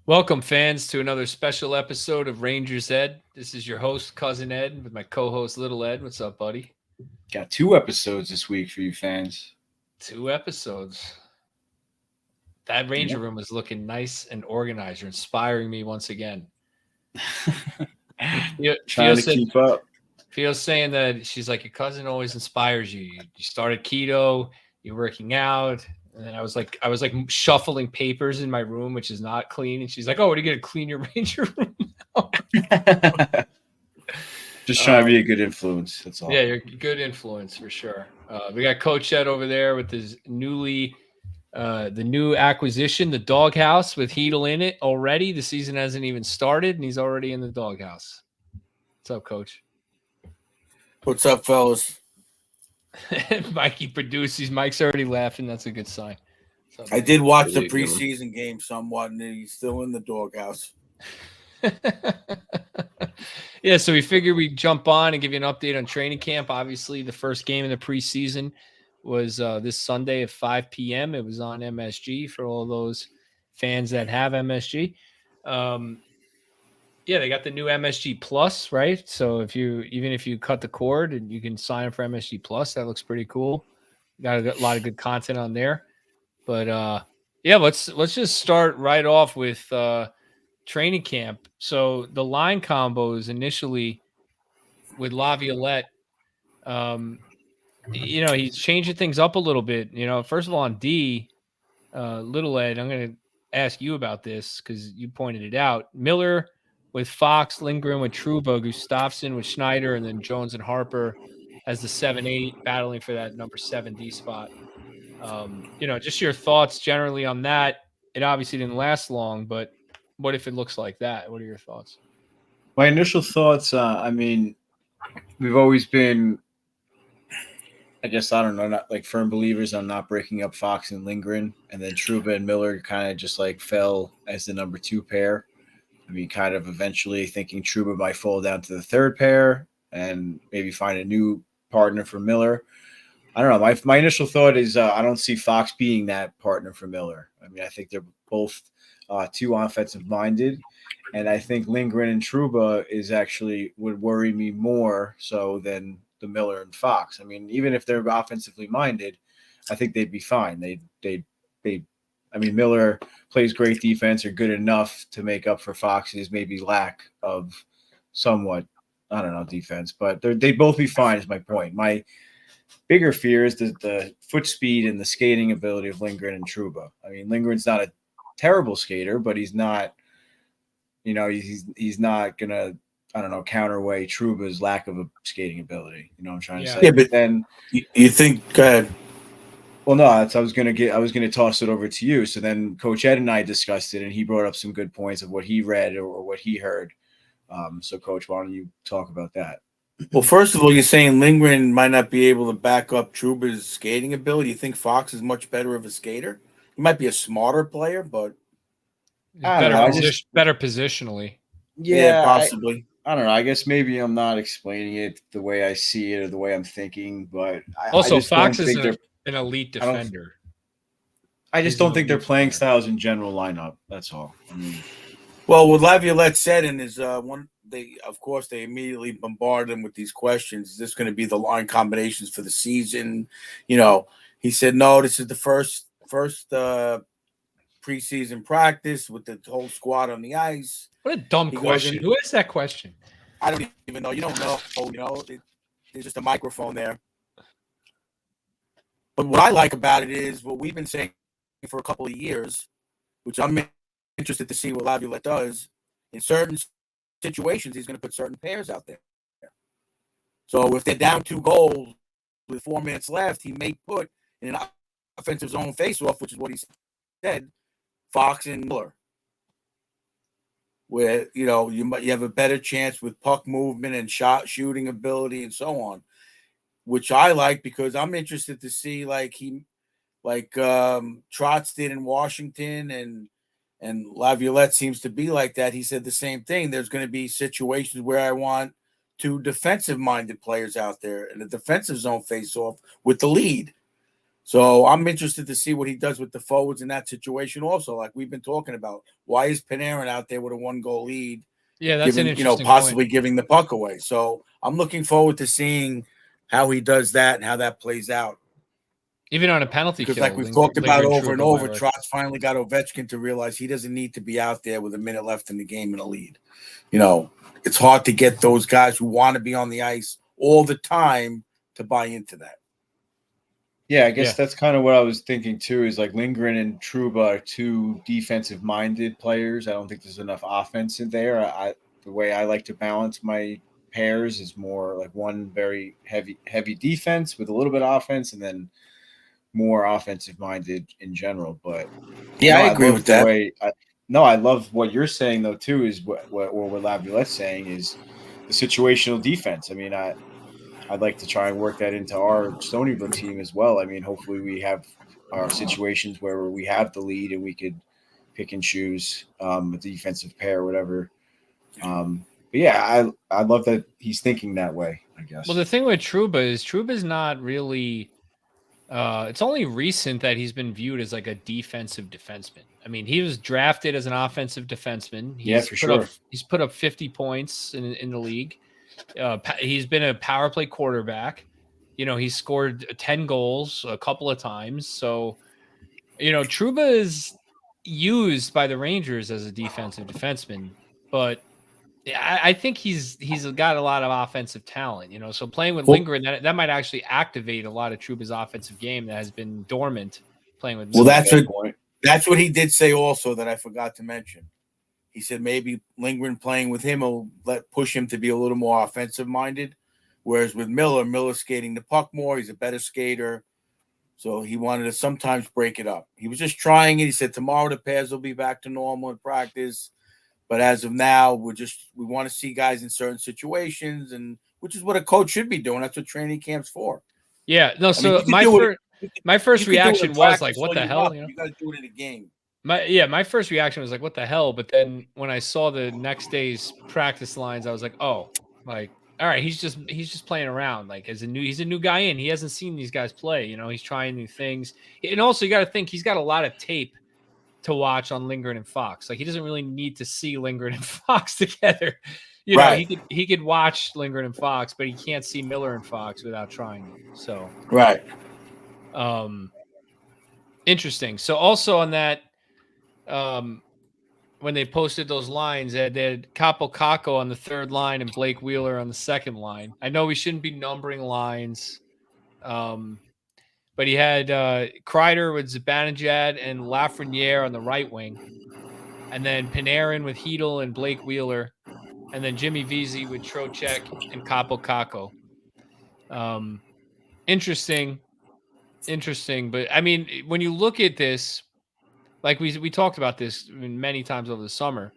Welcome, fans, to another special episode of Rangers Ed. This is your host, Cousin Ed, with my co host, Little Ed. What's up, buddy? Got two episodes this week for you fans. Two episodes. That Ranger Yep. room is looking nice and organized. You're inspiring me once again. Fio Trying to said, keep up. Fio's saying that she's like, your cousin always inspires you. You started keto, you're working out. And then I was like shuffling papers in my room, which is not clean. And she's like, "Oh, what are you gonna clean your Ranger room now?" Just trying to be a good influence. That's all. Yeah, you're a good influence for sure. We got Coach Ed over there with his the new acquisition, the doghouse with Heedle in it already. The season hasn't even started, and he's already in the doghouse. What's up, Coach? What's up, fellas? Mikey produces. Mike's already laughing. That's a good sign. What's up, I Mike? did watch What are the you doing? preseason game somewhat, and he's still in the doghouse. Yeah, so we figured we'd jump on and give you an update on training camp. Obviously, the first game in the preseason was this Sunday at 5 p.m. It was on MSG for all those fans that have MSG. Um, yeah, they got the new MSG Plus, right? So even if you cut the cord and you can sign up for MSG Plus, that looks pretty cool. Got a lot of good content on there. But yeah, let's just start right off with training camp. So the line combos initially with Laviolette, um, he's changing things up a little bit. First of all, on D, Little Ed, I'm going to ask you about this because you pointed it out. Miller with Fox, Lindgren with Truba, Gustafsson with Schneider, and then Jones and Harper as the 7-8 battling for that number 7D spot. Just your thoughts generally on that. It obviously didn't last long, but what if it looks like that? What are your thoughts? My initial thoughts. We've always been, I guess, I don't know, not like firm believers on not breaking up Fox and Lindgren, and then Truba and Miller kind of just like fell as the number two pair. I mean, kind of eventually thinking Truba might fall down to the third pair and maybe find a new partner for Miller. I don't know. My initial thought is I don't see Fox being that partner for Miller. I mean, I think they're both too offensive minded, and I think Lindgren and Truba is actually would worry me more so than the Miller and Fox. I mean, even if they're offensively minded, I think they'd be fine. They. I mean, Miller plays great defense or good enough to make up for Fox's maybe lack of somewhat, I don't know, defense, but they'd both be fine. Is my point. My bigger fear is the foot speed and the skating ability of Lindgren and Truba. I mean, Lindgren's not a terrible skater, but he's not, he's not gonna, I don't know, counterweigh Truba's lack of a skating ability. You know what I'm trying to Yeah. say? Yeah, but Then, you think? Go ahead. well, no, that's I was gonna toss it over to you. So then Coach Ed and I discussed it, and he brought up some good points of what he read or what he heard. So, Coach, why don't you talk about that? Well, first of all, you're saying Lindgren might not be able to back up Truba's skating ability. You think Fox is much better of a skater? He might be a smarter player, but I don't know. Better positionally. yeah, Yeah, possibly. I don't know. I guess maybe I'm not explaining it the way I see it or the way I'm thinking, but I Also, just don't Fox is think they're. an elite I don't. defender. I He's just an don't think their elite playing defender. styles in general line up. That's all. I mean, Well, what Laviolette said in his one, of course they immediately bombarded him with these questions. Is this going to be the line combinations for the season? He said no. This is the first preseason practice with the whole squad on the ice. What a dumb He goes question. in. Who asked that question? I don't even know. You don't know. There's just a microphone there. But what I like about it is what we've been saying for a couple of years, which I'm interested to see what Laviolette does. In certain situations, he's going to put certain pairs out there. So if they're down 2 goals with 4 minutes left, he may put in an offensive zone faceoff, which is what he said, Fox and Miller, where you have a better chance with puck movement and shooting ability and so on, which I like because I'm interested to see like Trotz did in Washington and Laviolette seems to be like that. He said the same thing. There's going to be situations where I want two defensive-minded players out there in a defensive zone face-off with the lead. So I'm interested to see what he does with the forwards in that situation. Also, like we've been talking about, why is Panarin out there with a 1-goal lead, Yeah, that's an giving interesting possibly point. giving the puck away? So I'm looking forward to seeing how he does that and how that plays out. Even on a penalty Because, kill, like we've talked about Lindgren, over and Trouba might over, work. Trotz finally got Ovechkin to realize he doesn't need to be out there with a minute left in the game in a lead. It's hard to get those guys who want to be on the ice all the time to buy into that. Yeah, I guess Yeah. that's kind of what I was thinking too. Is like Lindgren and Trouba are two defensive-minded players. I don't think there's enough offense in there. The way I like to balance my pairs is more like one very heavy defense with a little bit of offense, and then more offensive-minded in general. But Yeah, no, I I agree love with the that. way. I love what you're saying though too. Is what Laviolette's saying is the situational defense. I mean, I'd like to try and work that into our Stony Brook team as well. I mean, hopefully we have our situations where we have the lead and we could pick and choose a defensive pair or whatever. But yeah, I love that he's thinking that way, I guess. Well, the thing with Trouba's not really. It's only recent that he's been viewed as like a defensive defenseman. I mean, he was drafted as an offensive defenseman. Yeah, for sure. He's put up 50 points in the league. He's been a power play quarterback. He's scored 10 goals a couple of times. So, Trouba is used by the Rangers as a defensive defenseman, but I think he's got a lot of offensive talent, So playing with Well, Lindgren, that might actually activate a lot of Trouba's offensive game that has been dormant playing with well, Miller. that's what he did say also that I forgot to mention. He said maybe Lindgren playing with him will push him to be a little more offensive minded, whereas with Miller's skating the puck more. He's a better skater, so he wanted to sometimes break it up. He was just trying it. He said tomorrow the pairs will be back to normal in practice, but as of now, we want to see guys in certain situations, and which is what a coach should be doing. That's what training camp's for. Yeah, no. I mean, So my first reaction was like, "What the hell?" You got to do it in a game. My first reaction was like, "What the hell?" But then when I saw the next day's practice lines, I was like, "Oh, like, all right, he's just playing around. Like, he's a new guy in. He hasn't seen these guys play. He's trying new things. And also, you got to think he's got a lot of tape to watch on Lindgren and Fox. Like, he doesn't really need to see Lindgren and Fox together. Right. He could watch Lindgren and Fox, but he can't see Miller and Fox without trying it. So, Right. Interesting. So also on that, when they posted those lines, they had Capo Caco on the third line and Blake Wheeler on the second line. I know we shouldn't be numbering lines, but he had Kreider with Zibanejad and Lafreniere on the right wing, and then Panarin with Hedel and Blake Wheeler, and then Jimmy Vesey with Trocheck and Capo Caco. Interesting. But I mean, when you look at this, like we talked about this many times over the summer,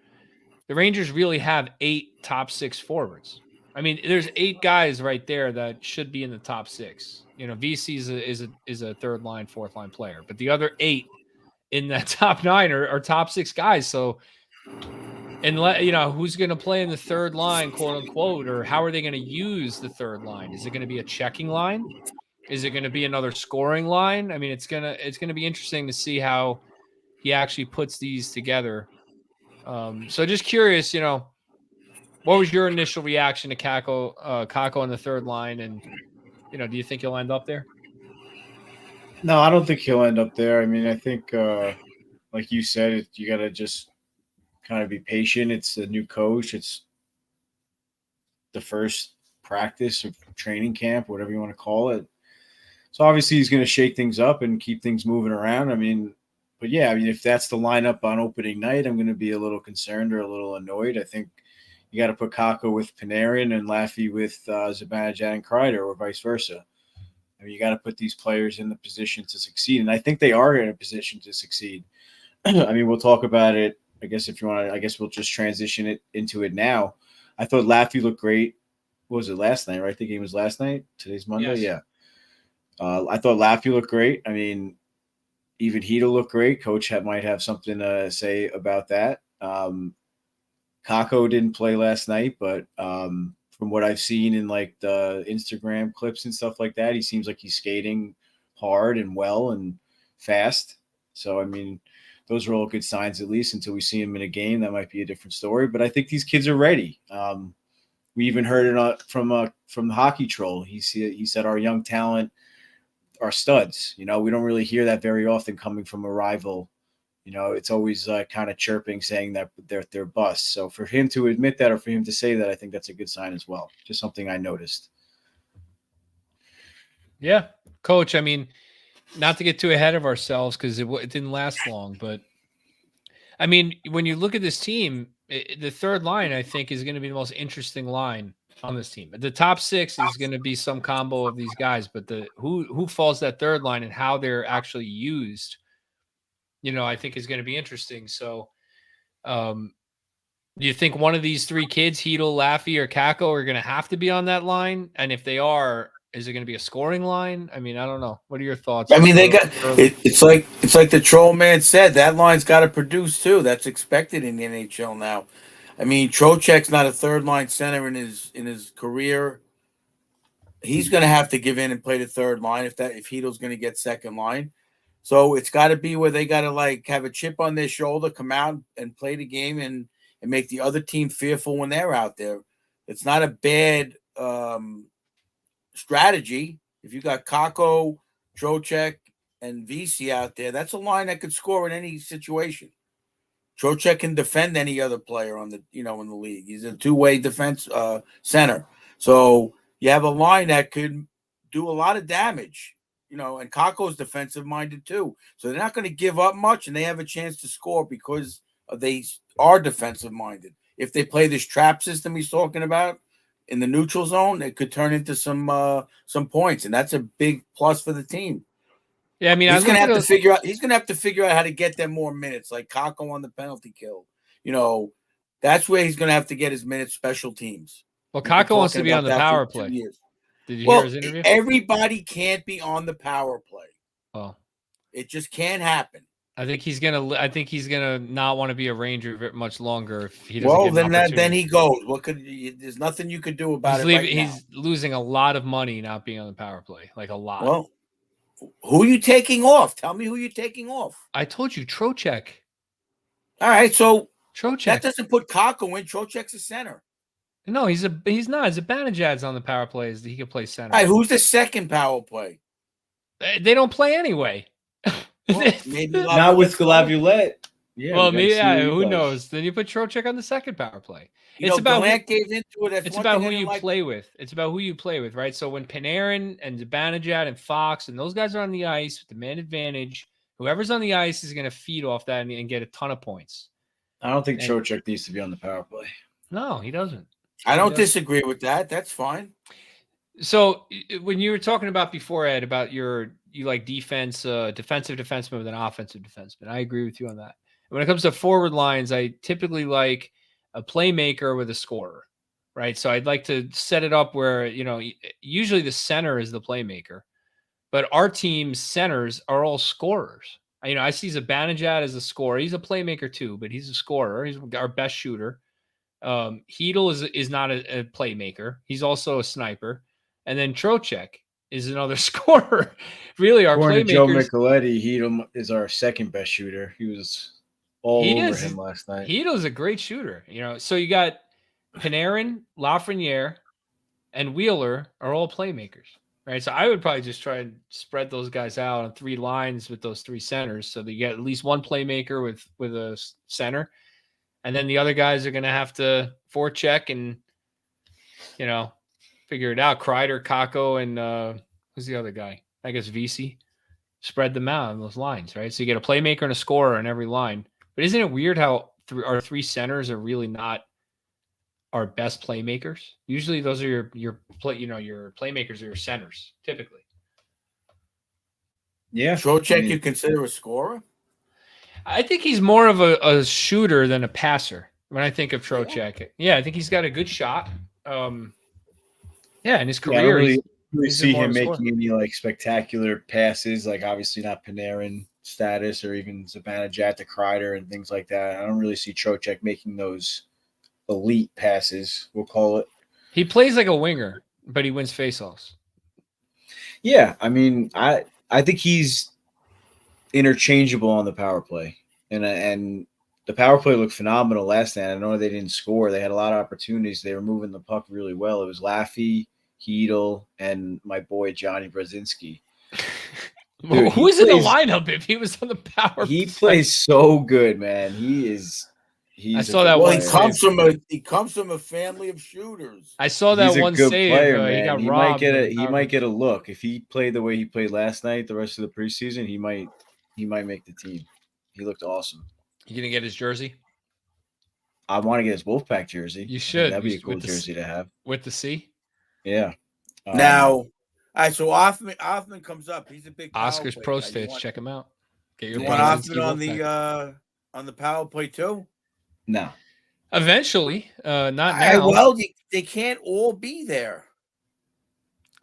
the Rangers really have 8 top 6 forwards. I mean, there's 8 guys right there that should be in the top 6. VC is a third line, fourth line player, but the other 8 in that top 9 are top 6 guys. So, and who's going to play in the third line, quote unquote, or how are they going to use the third line? Is it going to be a checking line? Is it going to be another scoring line? I mean, it's gonna be interesting to see how he actually puts these together. So just curious, what was your initial reaction to Kako on the third line, and do you think he'll end up there? No, I don't think he'll end up there. I mean, I think, like you said, you got to just kind of be patient. It's a new coach. It's the first practice of training camp, whatever you want to call it. So obviously he's going to shake things up and keep things moving around. I mean, but yeah, I mean, if that's the lineup on opening night, I'm going to be a little concerned or a little annoyed. I think you got to put Kako with Panarin and Laffy with Zibanejad and Kreider, or vice versa. I mean, you got to put these players in the position to succeed, and I think they are in a position to succeed. I mean, we'll talk about it. I guess if you want to, I guess we'll just transition it into it now. I thought Laffy looked great. What was it, last night, right? The game was last night. Today's Monday. Yes. Yeah. I thought Laffy looked great. I mean, even Hedo looked great. Coach might have something to say about that. Kako didn't play last night, but from what I've seen in like the Instagram clips and stuff like that, he seems like he's skating hard and well and fast. So, I mean, those are all good signs, at least until we see him in a game. That might be a different story. But I think these kids are ready. We even heard it from the hockey troll. He said our young talent are studs. We don't really hear that very often coming from a rival. It's always kind of chirping, saying that they're busts. So for him to admit that, or for him to say that, I think that's a good sign as well. Just something I noticed. Yeah, Coach. I mean, not to get too ahead of ourselves because it didn't last long, but I mean, when you look at this team, the third line I think is going to be the most interesting line on this team. The top six is going to be some combo of these guys, but who falls that third line and how they're actually used, I think is going to be interesting. So, do you think one of these three kids, Heedle, Laffy, or Kako, are going to have to be on that line? And if they are, is it going to be a scoring line? I mean, I don't know. What are your thoughts? I mean, they got it, it's like the troll man said. That line's got to produce too. That's expected in the NHL now. I mean, Trocheck's not a third line center in his career. He's going to have to give in and play the third line if Heedle's going to get second line. So it's got to be where they got to like have a chip on their shoulder, come out and play the game and make the other team fearful when they're out there. It's not a bad strategy. If you got Kako, Trocheck, and VC out there, that's a line that could score in any situation. Trocheck can defend any other player in the league. He's a two-way defense center. So you have a line that could do a lot of damage. And Kako's defensive minded too. So they're not going to give up much, and they have a chance to score because they are defensive minded. If they play this trap system he's talking about in the neutral zone, it could turn into some points, and that's a big plus for the team. Yeah, I mean, he's gonna have to figure out. He's gonna have to figure out how to get them more minutes, like Kako on the penalty kill. That's where he's gonna have to get his minutes. Special teams. Well, Kako wants to be on the power play. Did you hear his interview? Everybody can't be on the power play. Oh, it just can't happen. I think he's gonna not want to be a Ranger much longer if he doesn't. Well, then he goes. There's nothing you could do about it. He's losing a lot of money not being on the power play, like a lot. Well, who are you taking off? Tell me who you're taking off. I told you, Trocheck. All right, so Trocheck. That doesn't put Kako in. Trocheck's a center. No, he's not. Zibanejad's on the power plays. He can play center. All right, who's the second power play? They don't play anyway. Well, maybe not with Laviolette. Yeah. Well, maybe who knows? Then you put Trocheck on the second power play. It's about gave into it. It's about who you play with. It's about who you play with, right? So when Panarin and Zibanejad and Fox and those guys are on the ice with the man advantage, whoever's on the ice is going to feed off that and get a ton of points. I don't think Trocheck needs to be on the power play. No, he doesn't. I don't disagree with that. That's fine. So when you were talking about before, Ed, about you like defensive defenseman with an offensive defenseman, I agree with you on that. When it comes to forward lines, I typically like a playmaker with a scorer, right? So I'd like to set it up where, usually the center is the playmaker, but our team's centers are all scorers. I see Zibanejad as a scorer. He's a playmaker too, but he's a scorer. He's our best shooter. Heedle is not a playmaker. He's also a sniper. And then Trocheck is another scorer. Really, our playmakers. Joe Micheletti, Heedle is our second best shooter. He was all over him last night. Heedle's a great shooter. So you got Panarin, Lafreniere, and Wheeler are all playmakers, right? So I would probably just try and spread those guys out on three lines with those three centers, so that you get at least one playmaker with a center, and then the other guys are going to have to forecheck and figure it out. Kreider, Kako, and who's the other guy? I guess VC. Spread them out on those lines, right? So you get a playmaker and a scorer on every line. But isn't it weird how our three centers are really not our best playmakers? Usually those are your playmakers are your centers, typically. Yeah. Trocheck you consider a scorer? I think he's more of a shooter than a passer when I think of Trocheck. Yeah, I think he's got a good shot. In his career, I don't really see him making any spectacular passes, obviously not Panarin status or even Zibanejad to Kreider and things like that. I don't really see Trocheck making those elite passes, we'll call it. He plays like a winger, but he wins faceoffs. Yeah, I mean, I think he's interchangeable on the power play, and the power play looked phenomenal last night. I know they didn't score; they had a lot of opportunities. They were moving the puck really well. It was Laffy, Heedle, and my boy Johnny Brzezinski. Dude, Who was in the lineup if he was on the power play? He plays so good, man. He's I a saw good that Well, one player. he comes from a family of shooters. I saw that He's a one good save. player, He man. got He robbed. might get a look if he played the way he played last night. The rest of the preseason, he might make the team. He looked awesome. You gonna get his jersey? I want to get his Wolfpack jersey. You I think should. that'd be a cool jersey to have. With the C. Yeah. Now, all right. So Othman comes up. He's a big power Oscar's play Pro guy. States. Check him out. Get your You want Brzezinski Othman Wolfpack. on the power play too? No. Eventually, not now. Well, they can't all be there.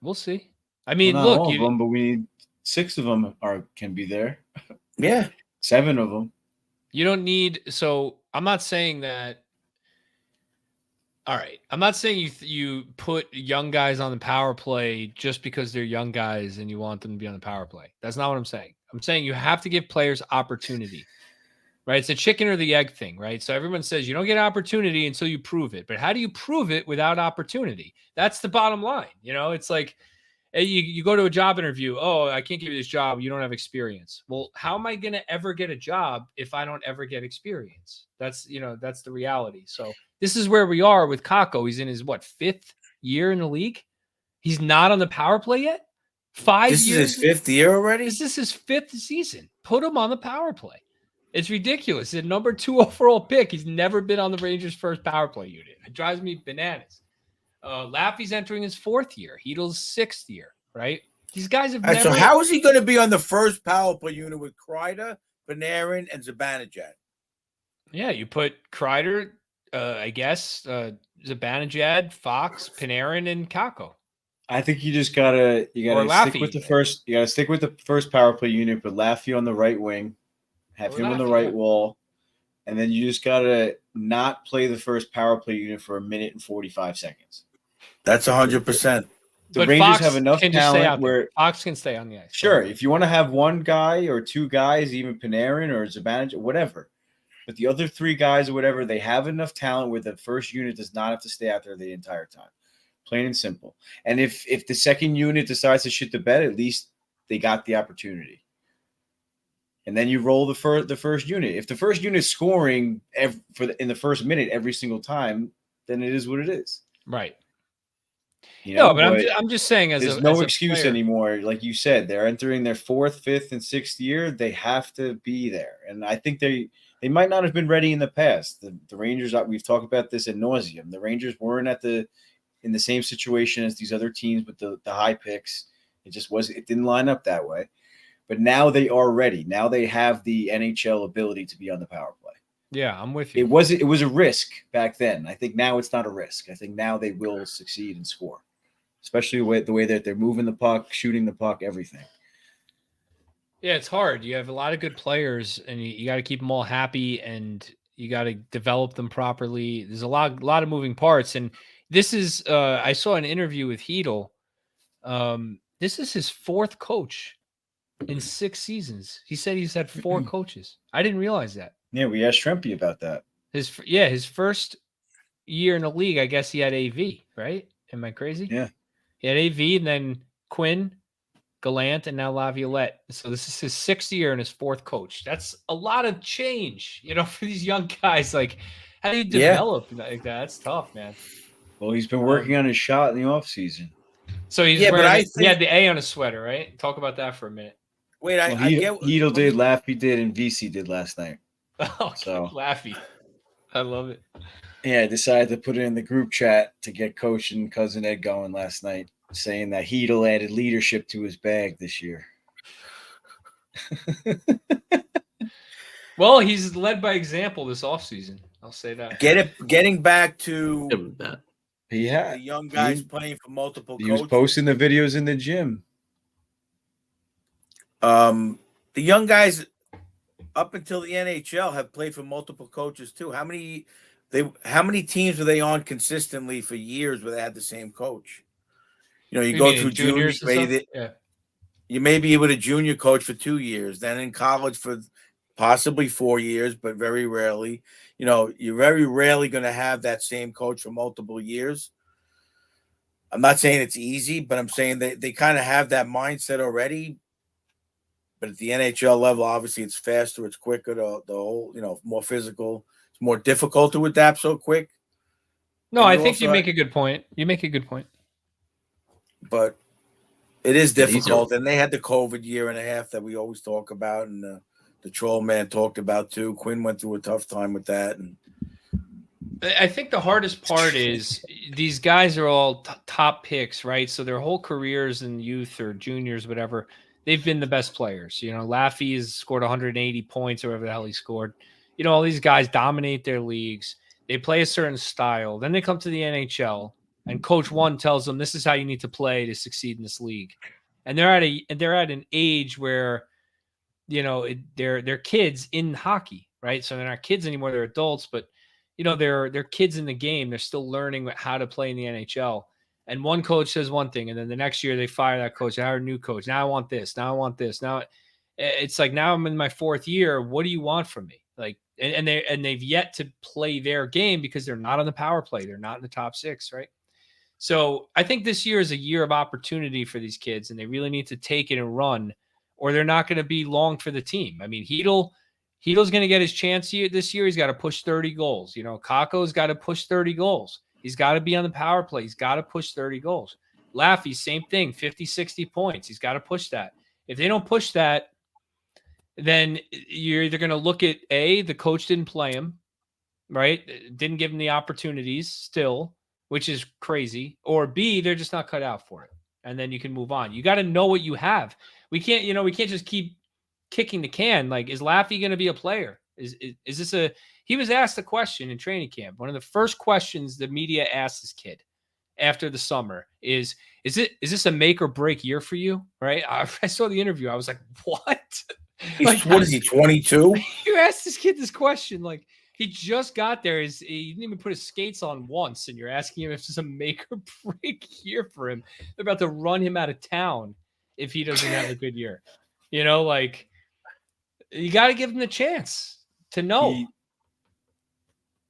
We'll see. I mean, Not look, all of them, but we need 6 of them can be there. Yeah. 7 of them. you don't need. So I'm not saying that. All right, I'm not saying you put young guys on the power play just because they're young guys and you want them to be on the power play. That's not what I'm saying. I'm saying you have to give players opportunity. Right? It's a chicken or the egg thing, right? So everyone says you don't get opportunity until you prove it. But how do you prove it without opportunity? That's the bottom line. It's like you go to a job interview. Oh, I can't give you this job. You don't have experience. Well, how am I going to ever get a job if I don't ever get experience? That's the reality. So this is where we are with Kako. He's in his 5th year in the league. He's not on the power play yet. 5 years. This is his 5th year already. This is his 5th season. Put him on the power play. It's ridiculous. He's a number 2 overall pick. He's never been on the Rangers' first power play unit. It drives me bananas. Laffy's entering his 4th year. Heedle's 6th year, right? These guys have never. So how is he going to be on the first power play unit with Kreider, Panarin, and Zibanejad? Yeah, you put Kreider, I guess, Zibanejad, Fox, Panarin, and Kako. I think you gotta stick with the first. You gotta stick with the first power play unit, but Laffy on the right wing. Have him on the right wall, and then you just gotta not play the first power play unit for 1 minute and 45 seconds. That's 100%. The Rangers have enough talent where Fox can stay on the ice. Sure, if you want to have one guy or 2 guys, even Panarin or Zibanejad, whatever. But the other 3 guys or whatever, they have enough talent where the first unit does not have to stay out there the entire time. Plain and simple. And if the second unit decides to shit the bed, at least they got the opportunity. And then you roll the first unit. If the first unit is scoring in the first minute every single time, then it is what it is. Right. But I'm just saying, there's no excuse anymore. Like you said, they're entering their 4th, 5th, and 6th year. They have to be there, and I think they might not have been ready in the past. The Rangers, we've talked about this ad nauseum. The Rangers weren't in the same situation as these other teams with the high picks. It didn't line up that way. But now they are ready. Now they have the NHL ability to be on the power play. Yeah, I'm with you. It was a risk back then. I think now it's not a risk. I think now they will succeed and score, especially the way that they're moving the puck, shooting the puck, everything. Yeah, it's hard. You have a lot of good players, and you got to keep them all happy, and you got to develop them properly. There's a lot of moving parts, and this is. I saw an interview with Heedle. This is his 4th coach in 6 seasons. He said he's had 4 coaches. I didn't realize that. Yeah, we asked Shrimpy about that. His first year in the league, I guess he had AV, right? Am I crazy? Yeah. He had AV, and then Quinn, Gallant, and now Laviolette. So this is his 6th year and his 4th coach. That's a lot of change, for these young guys. Like, how do you develop like that? That's tough, man. Well, he's been working on his shot in the offseason. So he had the A on his sweater, right? Talk about that for a minute. Wait, I get Heedle did, Laffy did, and VC did last night. Oh, so Laffy. I love it. Yeah, I decided to put it in the group chat to get Coach and Cousin Ed going last night, saying that Heedle added leadership to his bag this year. Well, he's led by example this offseason. I'll say that. Getting back to the young guys playing for multiple coaches. He was posting the videos in the gym. The young guys up until the NHL have played for multiple coaches too. How many teams were they on consistently for years where they had the same coach? You go through juniors, you may be with a junior coach for 2 years, then in college for possibly 4 years, but very rarely. You're very rarely going to have that same coach for multiple years. I'm not saying it's easy, but I'm saying they kind of have that mindset already. But at the NHL level, obviously, it's faster, it's quicker, the whole, more physical. It's more difficult to adapt so quick. No, And I you think you also, make a good point. You make a good point. but it is Yeah, these are- difficult. And they had the COVID year and a half that we always talk about, and the troll man talked about too. Quinn went through a tough time with that, and I think the hardest part is these guys are all top picks, right? So their whole careers in youth or juniors, whatever, they've been the best players. Laffy has scored 180 points or whatever the hell he scored. All these guys dominate their leagues. They play a certain style. Then they come to the NHL, and Coach One tells them this is how you need to play to succeed in this league. And they're at an age where they're kids in hockey, right? So they're not kids anymore; they're adults, but they're kids in the game. They're still learning how to play in the NHL. And one coach says one thing, and then the next year they fire that coach. They hire a new coach. Now I want this. Now I want this. Now it's like now I'm in my 4th year. What do you want from me? Like, and they've yet to play their game because they're not on the power play. They're not in the top 6, right? So I think this year is a year of opportunity for these kids, and they really need to take it and run, or they're not going to be long for the team. I mean, Heedle's going to get his chance this year. He's got to push 30 goals. Kakko's got to push 30 goals. He's got to be on the power play. He's got to push 30 goals. Laffy, same thing, 50, 60 points. He's got to push that. If they don't push that, then you're either going to look at the coach didn't play him, right? Didn't give him the opportunities still, which is crazy, or B, they're just not cut out for it. And then you can move on. You got to know what you have. We can't just keep kicking the can. Like, is Laffy going to be a player? Is this he was asked a question in training camp. One of the first questions the media asked this kid after the summer is this a make or break year for you? Right. I saw the interview. I was like, what? what is he, 22? You asked this kid this question. Like, he just got there. He didn't even put his skates on once, and you're asking him if it's a make or break year for him. They're about to run him out of town if he doesn't have a good year. You got to give him the chance to know.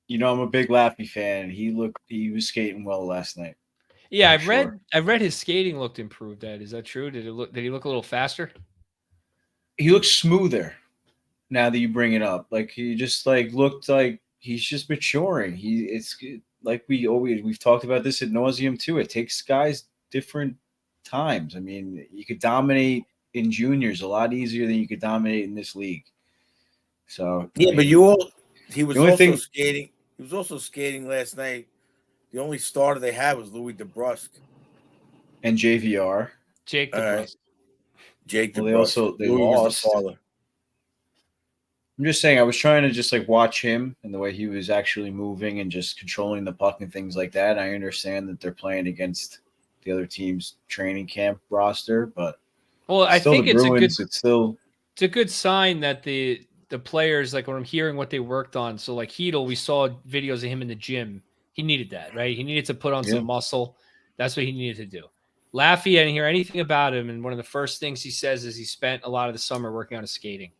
I'm a big Laffy fan. He was skating well last night. Yeah, I read his skating looked improved. Is that true? Did he look a little faster? He looks smoother now that you bring it up. Like, he just looked like he's just maturing. It's like we've talked about this ad nauseum too. It takes guys different times. I mean, you could dominate in juniors a lot easier than you could dominate in this league. So yeah, but he was also skating last night. The only starter they had was Louis DeBrusque and JVR. Jake DeBrusque. Jake well, DeBrusque. They Louis lost. was the father. I'm just saying, I was trying to just watch him and the way he was actually moving and just controlling the puck and things like that. I understand that they're playing against the other team's training camp roster, but I think it's a good sign that the players, like when I'm hearing what they worked on. So like Heedle, we saw videos of him in the gym. He needed that, right? He needed to put on some muscle. That's what he needed to do. Laffy, I didn't hear anything about him, and one of the first things he says is he spent a lot of the summer working on his skating.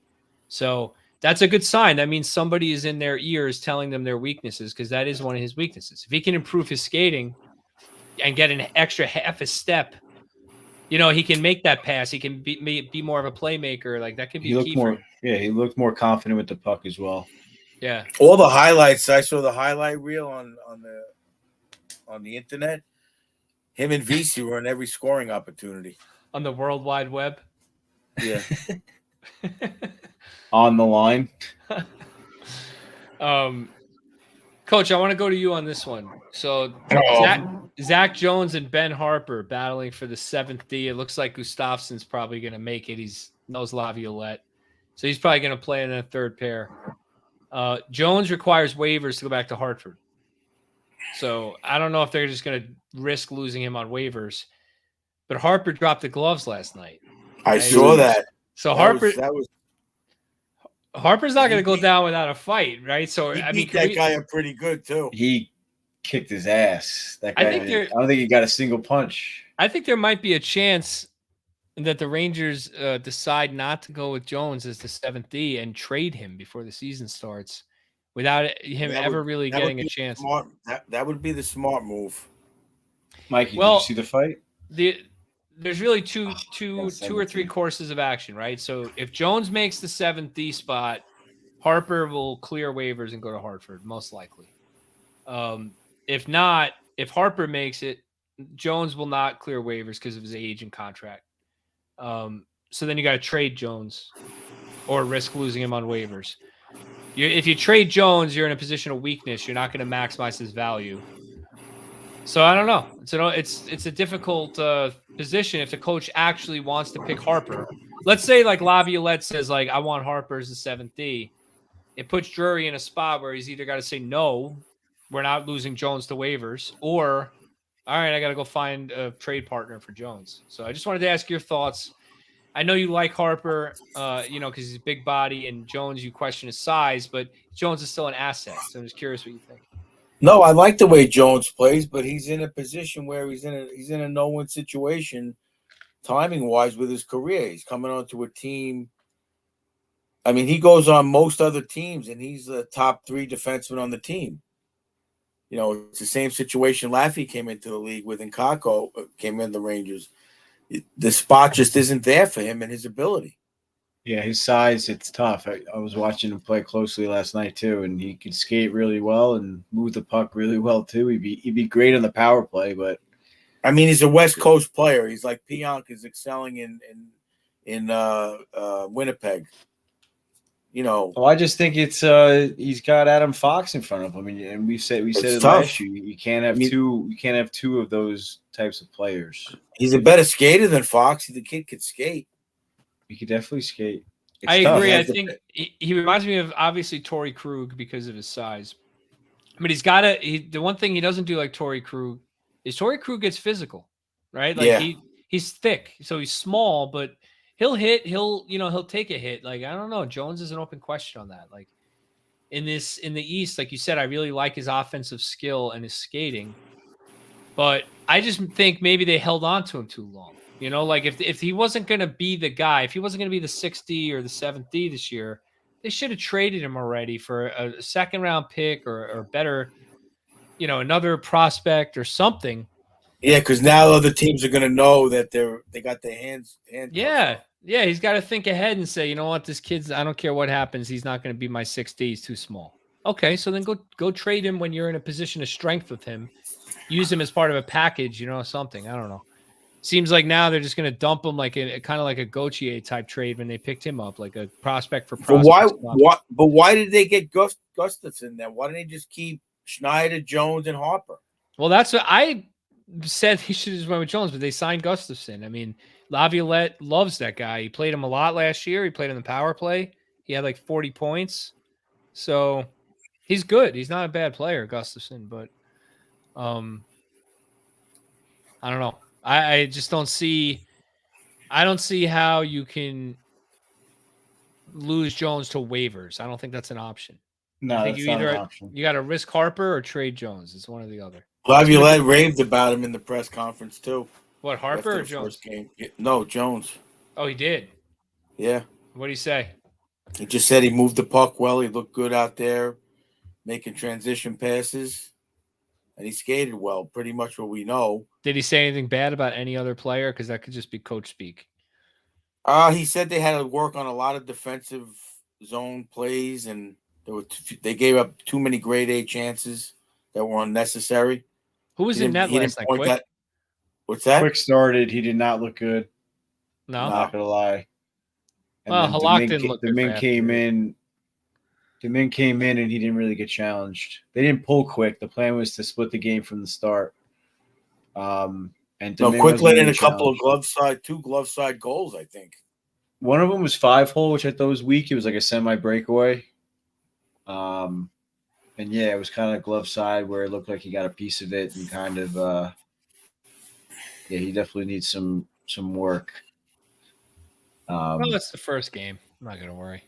So that's a good sign. That means somebody is in their ears telling them their weaknesses, because that is one of his weaknesses. If he can improve his skating and get an extra half a step, he can make that pass. He can be more of a playmaker. Like, that could be key for him. Yeah, he looked more confident with the puck as well. Yeah. All the highlights, I saw the highlight reel on the internet. Him and VC were in every scoring opportunity. On the World Wide Web? Yeah. On the line. Coach, I want to go to you on this one. So Zach Jones and Ben Harper battling for the 7th D. It looks like Gustafsson's probably going to make it. He knows Laviolette. So he's probably going to play in a third pair. Jones requires waivers to go back to Hartford. So I don't know if they're just going to risk losing him on waivers. But Harper dropped the gloves last night. I saw that. So Harper's not going to go down without a fight, right? So I mean, that guy up pretty good too. He kicked his ass. That guy. I don't think he got a single punch. I think there might be a chance that the Rangers decide not to go with Jones as the 7th D and trade him before the season starts without him ever really that would getting a be chance. smart. That would be the smart move. Mikey, did you see Well, the fight? there's really Gotta two send or it to three you. courses of action, right? So if Jones makes the 7th D spot, Harper will clear waivers and go to Hartford, most likely. If not, if Harper makes it, Jones will not clear waivers because of his age and contract. So then you got to trade Jones or risk losing him on waivers. If you trade Jones, you're in a position of weakness. You're not going to maximize his value. So I don't know. It's a difficult position if the coach actually wants to pick Harper. Let's say like Laviolette says like I want Harper as the 7th D. It puts Drury in a spot where he's either got to say no, we're not losing Jones to waivers, or all right, I got to go find a trade partner for Jones. So I just wanted to ask your thoughts. I know you like Harper, because he's a big body, and Jones, you question his size, but Jones is still an asset. So I'm just curious what you think. No, I like the way Jones plays, but he's in a position where he's in a no-win situation, timing wise, with his career. He's coming onto a team. I mean, he goes on most other teams, and he's the top 3 defenseman on the team. It's the same situation Laffy came into the league with, and Kako came in the Rangers. The spot just isn't there for him and his ability. Yeah, his size, it's tough. I was watching him play closely last night too, and he could skate really well and move the puck really well too. He'd be great on the power play, but I mean, he's a West Coast player. He's like Pionk is excelling in Winnipeg. I just think it's he's got Adam Fox in front of him, and we said It's it tough. last year. You can't have two of those types of players. He's a better skater than Fox. The kid could skate. He could definitely skate. I tough. agree. I think he reminds me of obviously Torrey Krug because of his size. But he's got to. The one thing he doesn't do like Torrey Krug is Torrey Krug gets physical, right? Like Yeah. he's thick, so he's small, but he'll hit. He'll take a hit. Like I don't know. Jones is an open question on that. Like in the East, like you said, I really like his offensive skill and his skating, but I just think maybe they held on to him too long. Like if he wasn't going to be the guy, if he wasn't going to be the 6D or the 7D this year, they should have traded him already for a second round pick or better, another prospect or something. Yeah, because now other teams are going to know that they got their hands. Yeah. He's got to think ahead and say, you know what, this kid's. I don't care what happens. He's not going to be my 6D. He's too small. Okay, so then go trade him when you're in a position of strength with him. Use him as part of a package. Something. I don't know. Seems like now they're just going to dump him like a kind of like a Gauthier type trade when they picked him up, like a prospect for prospect. But why did they get Gustafson then? Why didn't they just keep Schneider, Jones, and Harper? Well, that's what I said. He should have just went with Jones, but they signed Gustafson. I mean, Laviolette loves that guy. He played him a lot last year. He played in the power play. He had like 40 points. So he's good. He's not a bad player, Gustafson, but I don't know. I just don't see. I don't see how you can lose Jones to waivers. I don't think that's an option. No, I think that's you not an either option. you got to risk Harper or trade Jones. It's one or the other. Laviolette raved about him in the press conference too. What, Harper after or the Jones? first game. No, Jones. Oh, he did. Yeah. What did he say? He just said he moved the puck well. He looked good out there, making transition passes, and he skated well. Pretty much what we know. Did he say anything bad about any other player? Because that could just be coach speak. He said they had to work on a lot of defensive zone plays, and they gave up too many grade A chances that were unnecessary. Who was in net last night? Quick? What's that? Quick started. He did not look good. No, I'm not gonna lie. And well, Halak didn't look good. Domin came in. Domin came in and he didn't really get challenged. They didn't pull Quick. The plan was to split the game from the start. And Quick let in a couple of two glove side goals, I think. One of them was 5-hole, which I thought was weak. It was like a semi breakaway. And yeah, it was kind of glove side where it looked like he got a piece of it and kind of he definitely needs some work. Well, it's the first game. I'm not gonna worry.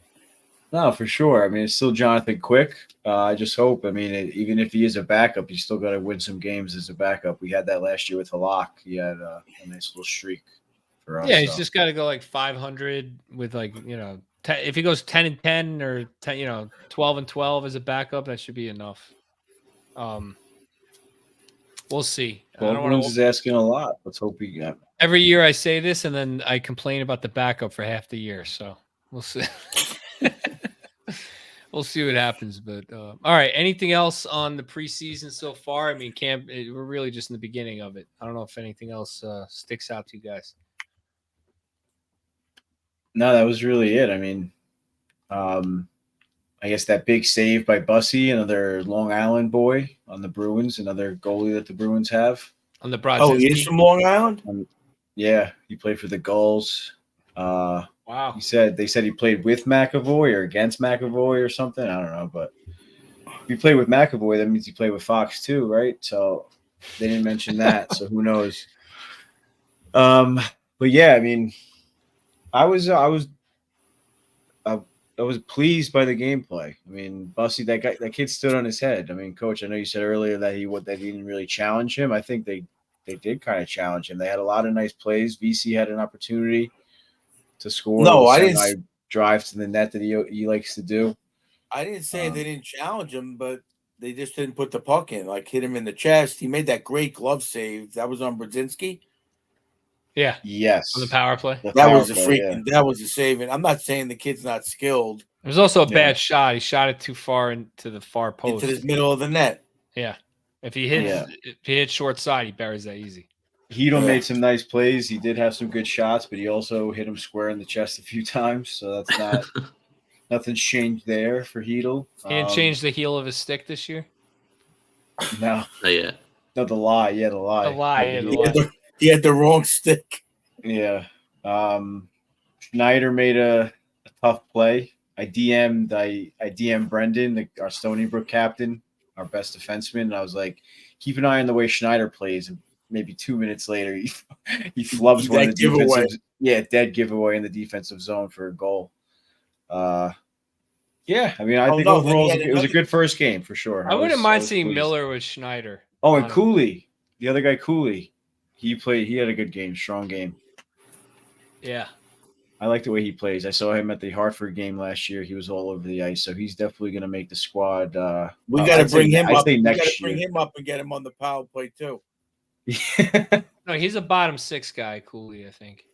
No, for sure. I mean, it's still Jonathan Quick. I just hope. I mean, even if he is a backup, he's still got to win some games as a backup. We had that last year with Halak. He had a nice little streak for us. Yeah, he's so. just got to go like 500 with like, if he goes 10-10 or 10, 12-12 as a backup, that should be enough. We'll see. I 12 don't wins want is to. asking a lot. Let's hope we got. Every year I say this, and then I complain about the backup for half the year. So we'll see. We'll see what happens. But all right. Anything else on the preseason so far? I mean, we're really just in the beginning of it. I don't know if anything else sticks out to you guys. No, that was really it. I mean, I guess that big save by Bussy, another Long Island boy on the Bruins, another goalie that the Bruins have. On the Oh, he is Brodzinski. from Long Island? Yeah, he played for the Gulls. Wow. They said he played with McAvoy or against McAvoy or something. I don't know, but if he played with McAvoy, that means he played with Fox too, right? So they didn't mention that, so who knows? But yeah, I mean, I was pleased by the gameplay. I mean, Bussy, that kid stood on his head. I mean, Coach, I know you said earlier that he didn't really challenge him. I think they did kind of challenge him. They had a lot of nice plays. VC had an opportunity to score. No, I semi didn't. drive to the net that he likes to do. I didn't say they didn't challenge him, but they just didn't put the puck in. Like hit him in the chest. He made that great glove save. That was on Brodzinski. Yeah. Yes. On the power play. That was a save. And I'm not saying the kid's not skilled. It was also a bad shot. He shot it too far into the far post. Into the middle of the net. Yeah. If he hits short side, he buries that easy. Heedle made some nice plays. He did have some good shots, but he also hit him square in the chest a few times. So that's not nothing's changed there for Heedle. He didn't change the heel of his stick this year? No. Not yet. No, the lie. Yeah, the lie. He had the wrong stick. Yeah. Schneider made a tough play. I DM'd Brendan, our Stony Brook captain, our best defenseman, and I was like, keep an eye on the way Schneider plays. And maybe 2 minutes later, he flubs one of the defensive, dead giveaway in the defensive zone for a goal. Yeah, I mean, I think overall it was a good first game for sure. I wouldn't mind seeing Miller with Schneider. Oh, and Cooley, the other guy, Cooley, he had a good game, strong game. Yeah. I like the way he plays. I saw him at the Hartford game last year. He was all over the ice, so he's definitely going to make the squad. We got to bring him up. We got to bring him up and get him on the power play too. No, he's a bottom six guy, Cooley, I think.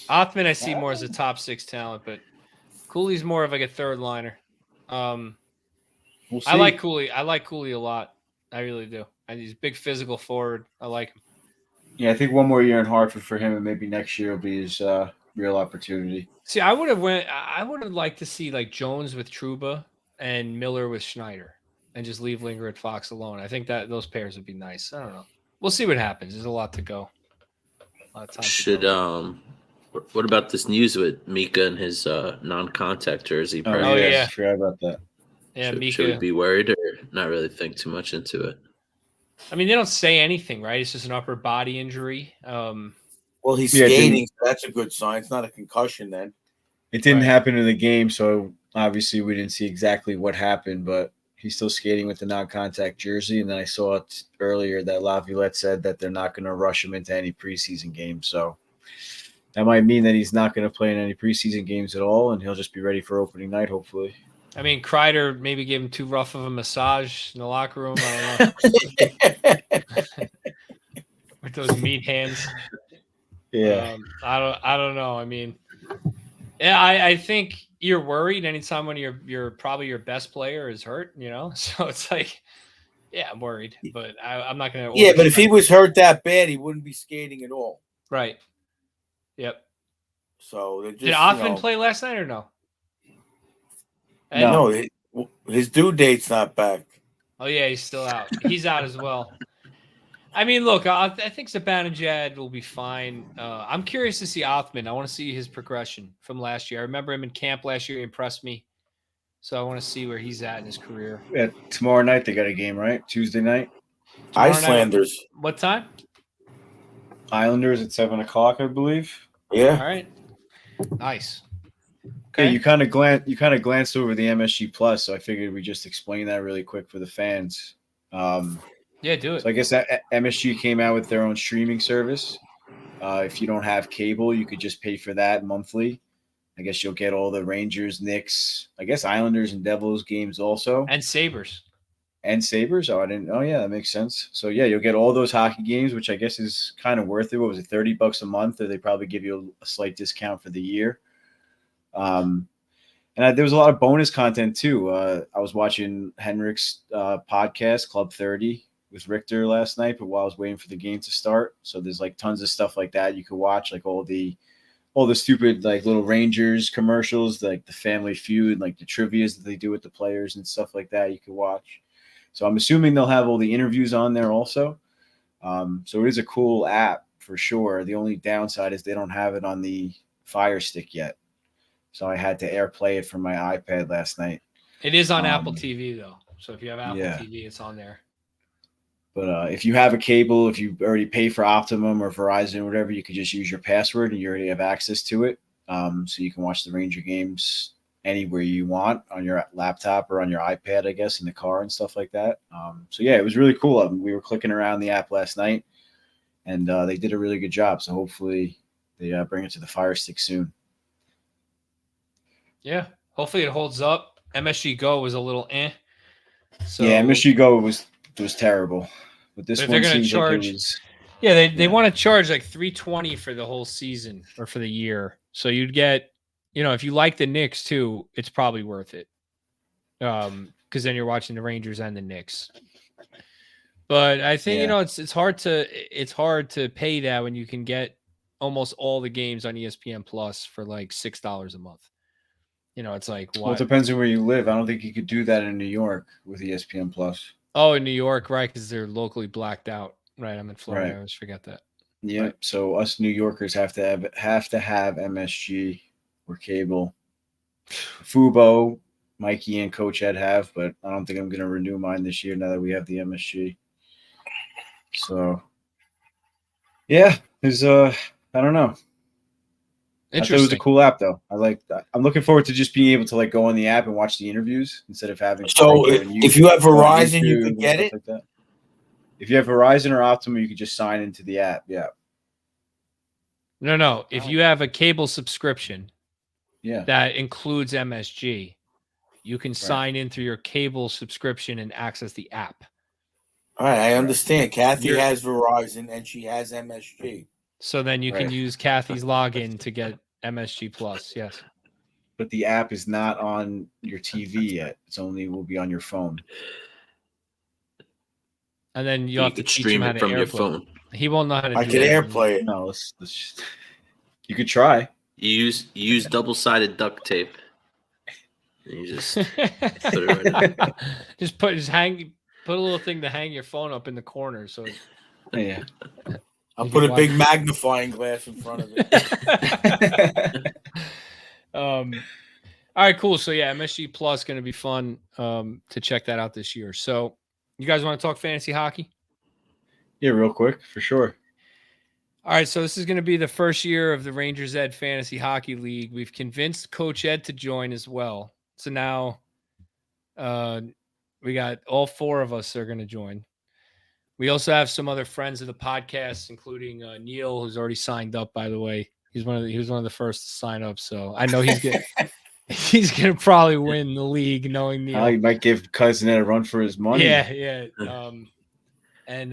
Othman I see more as a top six talent, but Cooley's more of like a third liner. I like Cooley. I like Cooley a lot. I really do. He's a big physical forward. I like him. Yeah, I think one more year in Hartford for him, and maybe next year will be his real opportunity. See, I would have liked to see like Jones with Trouba and Miller with Schneider, and just leave Linger at Fox alone. I think that those pairs would be nice. I don't know. We'll see what happens. There's a lot to go. A lot of time. Should what about this news with Mika and his non-contact jersey? Oh yeah, I forgot about that. Yeah, Mika. Should we be worried or not really think too much into it? I mean, they don't say anything, right? It's just an upper body injury. Well, he's skating, so that's a good sign. It's not a concussion then. It didn't happen in the game, so obviously we didn't see exactly what happened, but he's still skating with the non-contact jersey. And then I saw it earlier that Laviolette said that they're not going to rush him into any preseason games. So that might mean that he's not going to play in any preseason games at all, and he'll just be ready for opening night, hopefully. I mean, Kreider maybe gave him too rough of a massage in the locker room. I don't know. With those meat hands. Yeah. I don't know. I mean, yeah, I think you're worried anytime when you're probably your best player is hurt, So it's like, yeah, I'm worried, but I'm not going to. Yeah, but if he was hurt that bad, he wouldn't be skating at all. Right. Yep. So did Othman play last night or no? No, his due date's not back. Oh yeah, he's still out. He's out as well. I mean, look, I think Zibanejad will be fine. I'm curious to see Othman. I want to see his progression from last year. I remember him in camp last year. He impressed me. So I want to see where he's at in his career. Yeah, tomorrow night they got a game, right? Tuesday night? Icelanders. What time? Islanders at 7:00, I believe. Yeah. All right. Nice. Okay. Yeah, you kind of glanced over the MSG Plus, so I figured we just explain that really quick for the fans. Yeah, do it. So I guess that MSG came out with their own streaming service, If you don't have cable, you could just pay for that monthly. I guess you'll get all the Rangers, Knicks, I guess Islanders and Devils games also. And Sabres. And Sabres. Oh, I didn't. Oh, yeah, that makes sense. So yeah, you'll get all those hockey games, which I guess is kind of worth it. What was it, $30 a month, or they probably give you a slight discount for the year. There was a lot of bonus content too. I was watching Henrik's podcast, Club 30, with Richter last night, but while I was waiting for the game to start. So there's like tons of stuff like that you could watch, like all the stupid like little Rangers commercials, like the Family Feud, like the trivias that they do with the players and stuff like that you could watch. So I'm assuming they'll have all the interviews on there also. So it is a cool app for sure. The only downside is they don't have it on the Fire Stick yet. So I had to AirPlay it from my iPad last night. It is on Apple TV though. So if you have Apple yeah. TV, it's on there. But if you have a cable, if you already pay for Optimum or Verizon or whatever, you could just use your password and you already have access to it. So you can watch the Ranger games anywhere you want on your laptop or on your iPad, I guess, in the car and stuff like that. So yeah, it was really cool. We were clicking around the app last night, and they did a really good job. So hopefully they bring it to the Fire Stick soon. Yeah, hopefully it holds up. MSG Go was a little So yeah, MSG Go was terrible, but this one seems charge, like it was. Yeah, they want to charge like $320 for the whole season or for the year. So you'd get, if you like the Knicks too, it's probably worth it. Because then you're watching the Rangers and the Knicks. But I think it's hard to pay that when you can get almost all the games on ESPN Plus for like $6 a month. It's like what? Well, it depends on where you live. I don't think you could do that in New York with ESPN Plus. Oh, in New York, right? Because they're locally blacked out. Right, I'm in Florida. Right. I always forget that. Yeah, right. So us New Yorkers have to have MSG or cable. Fubo, Mikey and Coach Ed have, but I don't think I'm going to renew mine this year now that we have the MSG. So, yeah, there's I don't know. I thought it was a cool app though. I like that. I'm looking forward to just being able to like go on the app and watch the interviews instead of having. So if you have Verizon, you could get it. Like if you have Verizon or Optimum, you could just sign into the app. Yeah. No. If you have a cable subscription, yeah, that includes MSG, you can sign in through your cable subscription and access the app. All right, I understand. Kathy has Verizon and she has MSG. So then you can use Kathy's login to get MSG Plus. Yes. But the app is not on your TV yet. It's only will be on your phone. And then you have to stream it from your phone. He won't know how to do I can AirPlay it. No, you could try. You use double-sided duct tape. And you just put it right up. Just put a little thing to hang your phone up in the corner. So yeah. I'll put a big magnifying glass in front of it. All right, cool. So yeah, MSG Plus going to be fun to check that out this year. So you guys want to talk fantasy hockey? Yeah, real quick, for sure. All right, so this is going to be the first year of the Rangers Ed Fantasy Hockey League. We've convinced Coach Ed to join as well. So now we got all four of us are going to join. We also have some other friends of the podcast, including Neil, who's already signed up, by the way. He was one of the first to sign up, so I know he's gonna probably win the league, knowing Neil. He might give Cousin Ed a run for his money. Yeah. And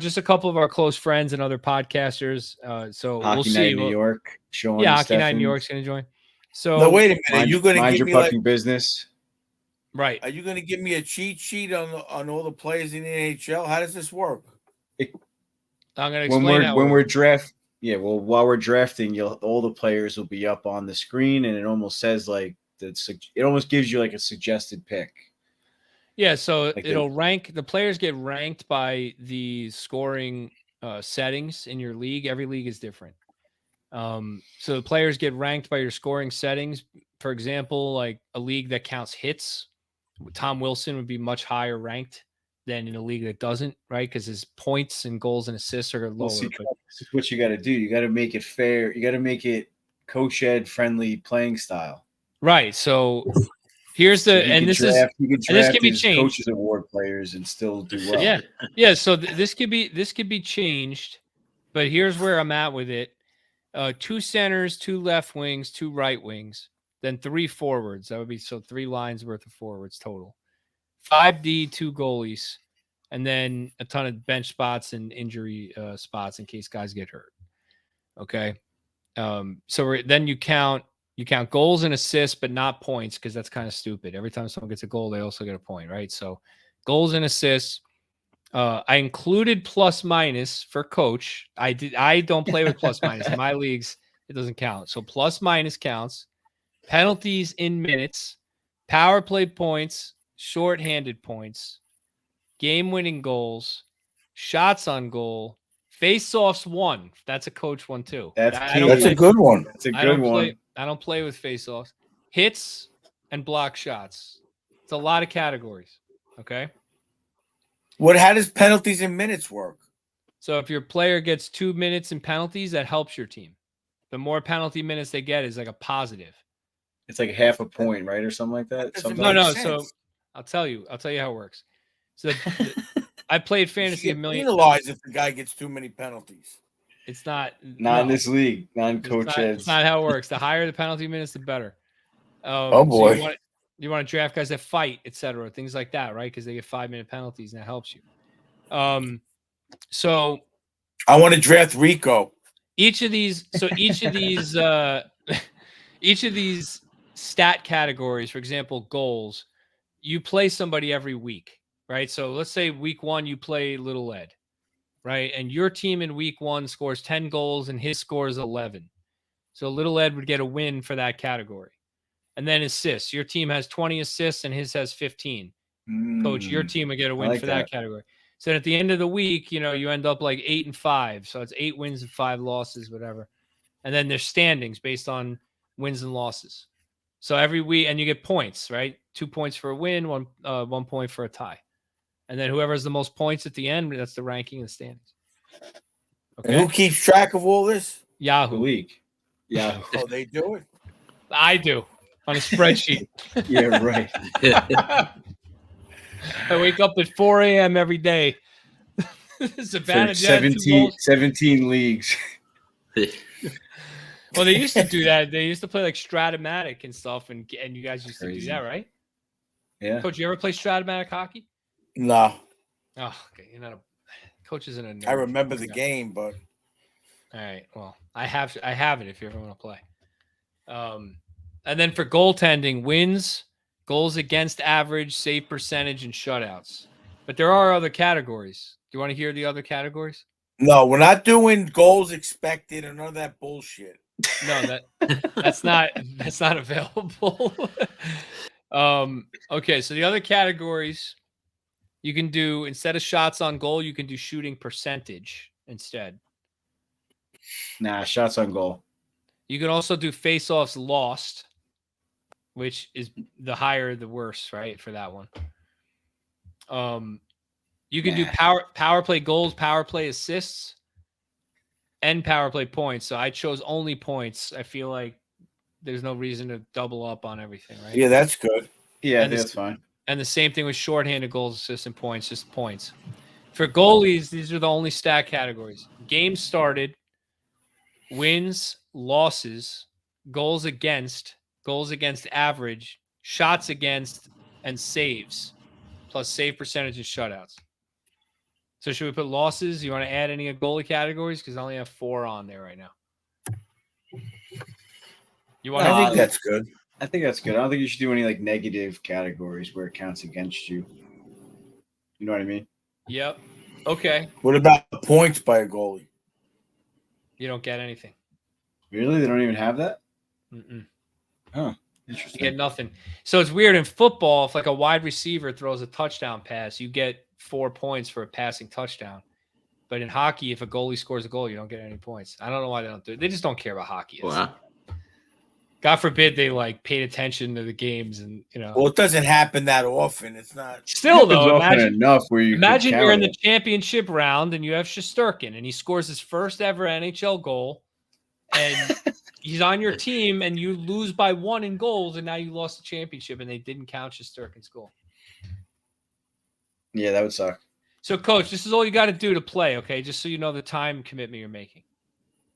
just a couple of our close friends and other podcasters. So Hockey we'll see. Night in New York. Sean, Hockey Night in New York's gonna join. So no, wait a minute. Are you gonna mind give your me fucking business? Right. Are you gonna give me a cheat sheet on all the players in the NHL? How does this work? I'm gonna explain when we're draft. Yeah, well, while we're drafting, all the players will be up on the screen, and it almost says like it almost gives you like a suggested pick. Yeah, so like it'll rank. The players get ranked by the scoring settings in your league. Every league is different. So the players get ranked by your scoring settings. For example, like a league that counts hits, Tom Wilson would be much higher ranked than in a league that doesn't, right? Because his points and goals and assists are lower. This is what you got to do. You got to make it fair. You got to make it Coach Ed friendly playing style. Right. So here's the this can be changed. Coaches award players and still do well. Yeah. So this could be changed But here's where I'm at with it. 2 centers, 2 left wings, 2 right wings, then 3 forwards. That would be 3 lines worth of forwards total. 5D, 2 goalies, and then a ton of bench spots and injury spots in case guys get hurt. Okay. Then you count goals and assists, but not points because that's kind of stupid. Every time someone gets a goal, they also get a point, right? So goals and assists. I included plus minus for coach. I don't play with plus minus in my leagues. It doesn't count. So plus minus counts. Penalties in minutes, power play points, shorthanded points, game-winning goals, shots on goal, face-offs won. That's a coach one too. That's I key. don't That's play, a good one. That's a I good don't one. play. I don't play with face-offs. Hits and block shots. It's a lot of categories. Okay. How does penalties and minutes work? So if your player gets 2 minutes in penalties, that helps your team. The more penalty minutes they get is like a positive. It's like half a point, right, or something like that. Doesn't Something make No. like sense. So I'll tell you how it works. So I played You fantasy a get million. penalized if the guy gets too many penalties. It's not. not in no, this league, not in coach it's heads. not how it works. The higher the penalty minutes, the better. Oh, boy. So you want to draft guys that fight, etc., things like that, right? Because they get 5-minute penalties, and that helps you. So I want to draft Rico. each of these each of these stat categories, for example, goals, you play somebody every week, right? So let's say week 1 you play Little Ed, right? And your team in week 1 scores 10 goals and his scores 11. So Little Ed would get a win for that category. And then assists. Your team has 20 assists and his has 15. Coach, your team would get a win for that category. So at the end of the week, you end up like 8-5. So it's 8 wins and 5 losses, whatever. And then there's standings based on wins and losses. So every week, and you get points, right? 2 points for a win, 1 point for a tie. And then whoever has the most points at the end, that's the ranking and the standings. Okay. And who keeps track of all this? The Yahoo. league. Yeah. Oh, they do it. I do on a spreadsheet. Yeah, right. I wake up at 4 a.m. every day. Savannah, For 17 leagues. Well, they used to do that. They used to play like Stratomatic and stuff, and you guys used to do that, right? Yeah. Coach, you ever play Stratomatic hockey? No. Oh, okay. You're not a coach. Isn't a nerd. I remember the game, but all right. Well, I have it if you ever want to play. And then for goaltending, wins, goals against average, save percentage, and shutouts. But there are other categories. Do you want to hear the other categories? no, we're not doing goals expected and none of that bullshit. No, that's not available. Okay, so the other categories you can do, instead of shots on goal, you can do shooting percentage instead. Nah, shots on goal. You can also do face-offs lost, which is the higher the worse, right? For that one. You can do power play goals, power play assists, and power play points. So I chose only points. I feel like there's no reason to double up on everything, right? Yeah, that's good. Yeah, I And think that's fine. And the same thing with shorthanded goals, assists, and points, just points. For goalies, these are the only stat categories. Games started, wins, losses, goals against average, shots against, and saves, plus save percentage and shutouts. So should we put losses? You want to add any goalie categories? Because I only have 4 on there right now. I think that's good. I think that's good. I don't think you should do any like negative categories where it counts against you. You know what I mean? Yep. Okay. What about points by a goalie? You don't get anything. Really? They don't even have that? Mm-mm. Huh. You Interesting. get nothing. So it's weird in football. If like a wide receiver throws a touchdown pass, you get 4 points for a passing touchdown. But in hockey, if a goalie scores a goal, you don't get any points. I don't know why they don't do it. They just don't care about hockey. Wow. God forbid they like paid attention to the games and Well, it doesn't happen that often. It's not. Still though, often enough where you imagine could you're in count the championship round and you have Shesterkin and he scores his first ever NHL goal and he's on your team and you lose by 1 in goals and now you lost the championship and they didn't count Shesterkin's goal. Yeah, that would suck. So, Coach, this is all you got to do to play, okay? Just so you know the time commitment you're making.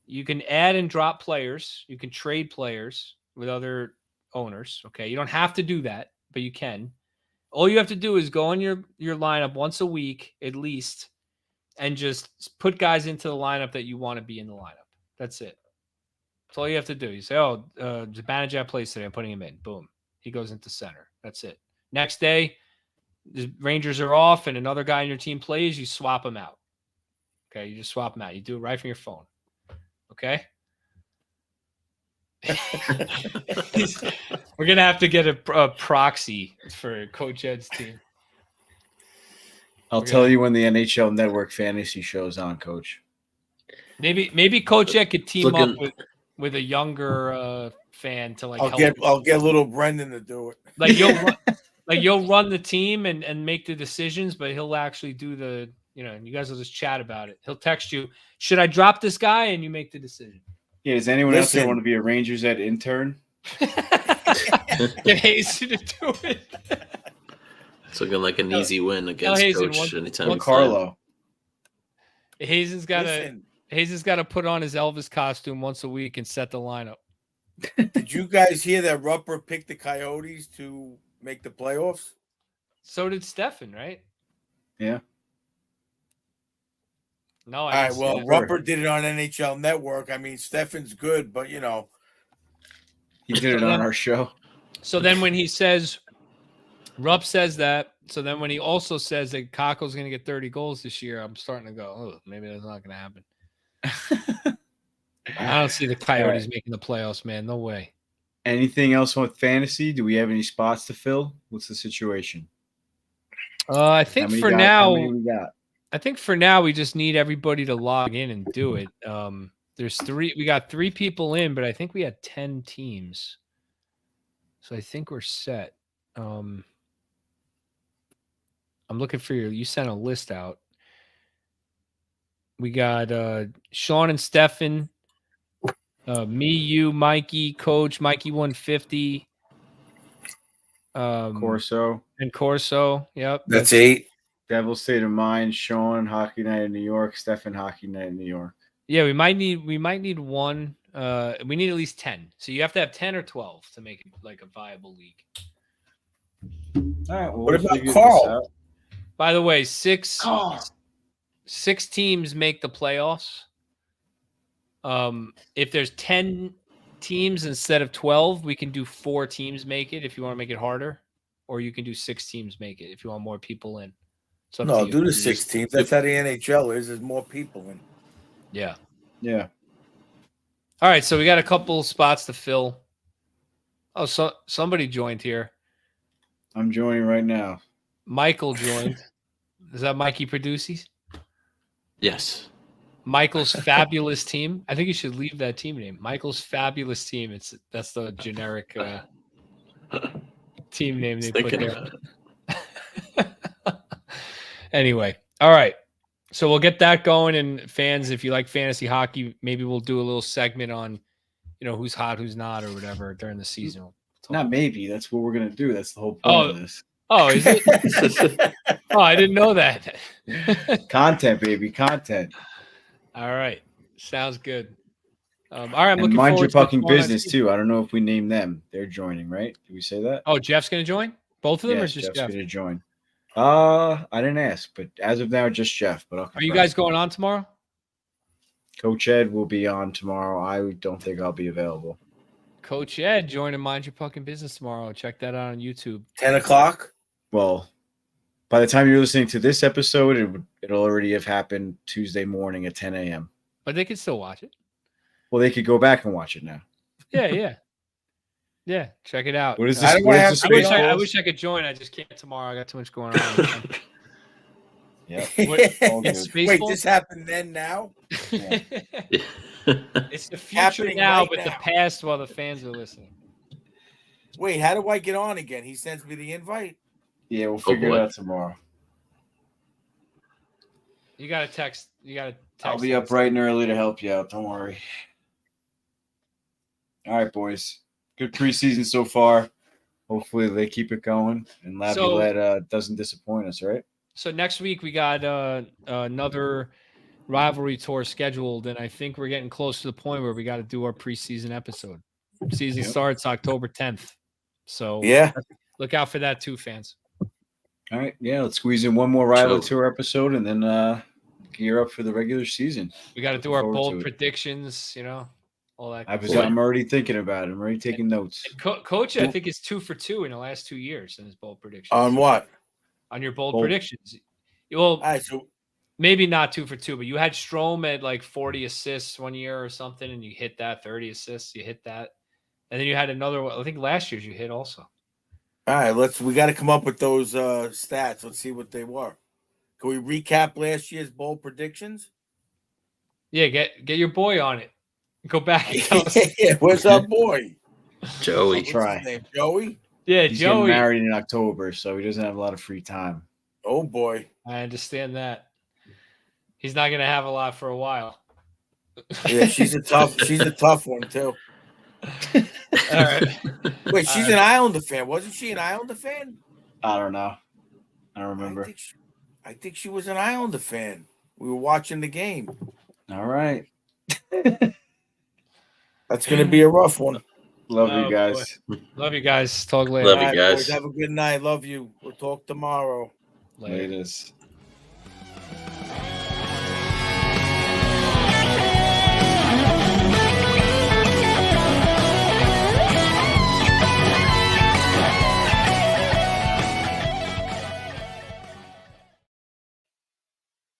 You can add and drop players. You can trade players with other owners, okay? You don't have to do that, but you can. All you have to do is go on your lineup once a week at least and just put guys into the lineup that you want to be in the lineup. That's it. That's all you have to do. You say, oh, Zibanejad plays today. I'm putting him in. Boom. He goes into center. That's it. Next day, the Rangers are off and another guy on your team plays, you swap him out. Okay, you just swap him out. You do it right from your phone. Okay? We're going to have to get a proxy for Coach Ed's team. I'll tell you when the NHL Network fantasy show's on, Coach. Maybe Coach Ed could team up with a younger fan to like I'll get little Brendan to do it. Like you'll run the team and make the decisions, but he'll actually do the, you guys will just chat about it. He'll text you, should I drop this guy? And you make the decision. Yeah, does anyone else want to be a Rangers Ed intern? Get Hazen to do it. It's looking like an easy win against Coach anytime. Carlo. Hazen's got to put on his Elvis costume once a week and set the lineup. Did you guys hear that Rupper picked the Coyotes to make the playoffs? So did Stefan, right? Yeah. No, all right. Well, Rupper did it on NHL Network. I mean, Stefan's good, but he did it on our show. So then when he says, Rupp says that. So then when he also says that Kakko's going to get 30 goals this year, I'm starting to go, oh, maybe that's not going to happen. I don't see the Coyotes making the playoffs, man. No way. Anything else with fantasy? Do we have any spots to fill? What's the situation? I think for now, we just need everybody to log in and do it. We got 3 people in, but I think we had 10 teams. So I think we're set. I'm looking for you sent a list out. We got Sean and Stefan, me, you, Mikey, Coach, Mikey 150. Corso. And Corso. Yep. That's 8. Devil State of Mind, Sean, Hockey Night in New York, Stefan, Hockey Night in New York. Yeah, we might need one. We need at least 10. So you have to have 10 or 12 to make it like a viable league. All right. Well, what about Carl? By the way, 6 teams make the playoffs. If there's 10 teams instead of 12, we can do 4 teams make it if you want to make it harder, or you can do 6 teams make it if you want more people in. So no, do the 6 teams. That's how the NHL is. There's more people in. Yeah. Yeah. All right, so we got a couple spots to fill. Oh, so somebody joined here. I'm joining right now. Michael joined. Is that Mikey Produces? Yes. Michael's Fabulous Team. I think you should leave that team name. Michael's Fabulous Team. That's the generic team name they put there. Anyway, all right. So we'll get that going. And fans, if you like fantasy hockey, maybe we'll do a little segment on, who's hot, who's not, or whatever during the season. Not maybe. That's what we're gonna do. That's the whole point of this. Oh, is it? Oh, I didn't know that. Content, baby, content. All right, sounds good. All right, I'm and looking mind forward your fucking business too. I don't know if we name them. They're joining, right? Did we say that? Oh, Jeff's gonna join. Both of them, yes, or just Jeff's Jeff? gonna join. I didn't ask, but as of now, just Jeff. But are you guys going on tomorrow? Coach Ed will be on tomorrow. I don't think I'll be available. Coach Ed joining Mind Your Fucking Business tomorrow. Check that out on YouTube. 10 o'clock. Well, by the time you're listening to this episode, it'll already have happened Tuesday morning at 10 a.m. But they can still watch it. Well, they could go back and watch it now. Yeah. Check it out. What is this? I wish I could join. I just can't tomorrow. I got too much going on. Yeah. Wait, this happened then now? Yeah. It's the future now, but the past while the fans are listening. Wait, how do I get on again? He sends me the invite. Yeah, we'll figure it out tomorrow. You got to text. I'll be up bright and early to help you out. Don't worry. All right, boys. Good preseason so far. Hopefully they keep it going and Laviolette doesn't disappoint us, right? So next week we got another rivalry tour scheduled, and I think we're getting close to the point where we got to do our preseason episode. Season starts October 10th, so Yeah. look out for that too, fans. All right, yeah, let's squeeze in one more rival So- tour episode and then gear up for the regular season. We got to do Looking our forward bold to it. predictions, you know, all that. I'm already thinking about it. I'm already taking notes. Coach, I think is 2 for 2 in the last 2 years in his bold predictions. On what? On your bold Bold. predictions. Well, All right, so maybe not 2 for 2, but you had Strome at like 40 assists one year or something, and you hit that. 30 assists, you hit that, and then you had another one. I think last year's you hit also. all right, we got to come up with those stats. Let's see what they were. Can we recap last year's bold predictions? Yeah, get your boy on it. Go back and tell us. Where's our boy? Joey. What's Try. his name? Joey? Yeah, He's getting Joey. married in October, so he doesn't have a lot of free time. Oh boy. I understand that. He's not gonna have a lot for a while. Yeah, she's a tough one too. All right. Wait, she's an Islander fan. Wasn't she an Islander fan? I don't know. I don't remember. I think she was an Islander fan. We were watching the game. All right. That's going to be a rough one. Love Oh, you guys. Love you guys. Talk later. Love you All right, guys. boys, have a good night. Love you. We'll talk tomorrow. Later. Latest.